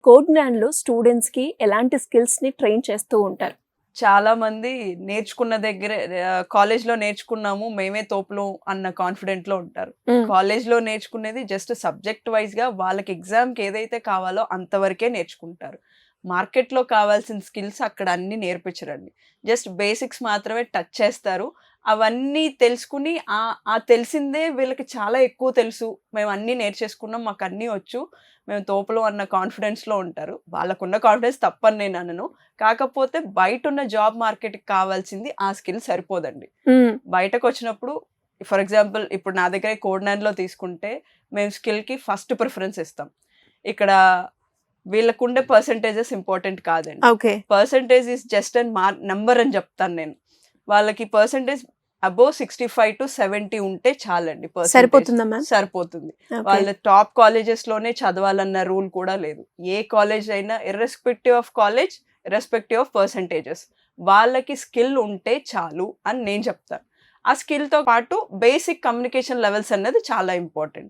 కోడ్‌నాన్‌లో స్టూడెంట్స్‌కి ఎలాంటి స్కిల్స్‌ని ట్రైన్ చేస్తూ ఉంటారు? చాలా మంది నేర్చుకున్న దగ్గరే కాలేజ్‌లో నేర్చుకున్నాము మేమే తోపులు అన్న కాన్ఫిడెంట్‌లో ఉంటారు. హ్మ్. కాలేజ్‌లో నేర్చుకునేది జస్ట్ సబ్జెక్ట్ వైస్‌గా వాళ్ళకి ఎగ్జామ్‌కి ఏదైతే కావాలో అంతవరకే నేర్చుకుంటారు. మార్కెట్‌లో కావాల్సిన స్కిల్స్ అక్కడ అన్నీ నేర్పించరండి. జస్ట్ బేసిక్స్ మాత్రమే టచ్ చేస్తారు. అవన్నీ తెలుసుకుని ఆ తెలిసిందే వీళ్ళకి చాలా ఎక్కువ తెలుసు. మేము అన్నీ నేర్చేసుకున్నాం. మాకు అన్నీ వచ్చు. మేము తోపులు అన్న కాన్ఫిడెన్స్‌లో ఉంటారు. వాళ్ళకున్న కాన్ఫిడెన్స్ తప్పని నేను అనను. కాకపోతే బయటున్న జాబ్ మార్కెట్‌కి కావాల్సింది ఆ స్కిల్ సరిపోదండి. హ్మ్. బయటకొచ్చినప్పుడు ఫర్ ఎగ్జాంపుల్ ఇప్పుడు నా దగ్గరే కోడ్9లో తీసుకుంటే మేము స్కిల్‌కి ఫస్ట్ ప్రిఫరెన్స్ ఇస్తాం. ఇక్కడ వీళ్ళకుండే పర్సెంటేజెస్ ఇంపార్టెంట్ కాదండి. Okay. Percentage is just an number అని చెప్తాను నేను. వాళ్ళకి పర్సెంటేజ్ అబోవ్ 65-70 ఉంటే చాలండి పర్సెంటేజ్. సరిపోతుందా మ్యామ్? సరిపోతుంది. ఓకే. వాళ్ళ టాప్ కాలేజెస్‌లోనే చదవాలన్న రూల్ కూడా లేదు. ఏ కాలేజ్ అయినా irrespective of college, irrespective of percentages. వాళ్ళకి స్కిల్ ఉంటే చాలు అని నేను చెప్తాను. ఆ స్కిల్‌తో పాటు బేసిక్ కమ్యూనికేషన్ లెవెల్స్ అన్నది చాలా ఇంపార్టెంట్.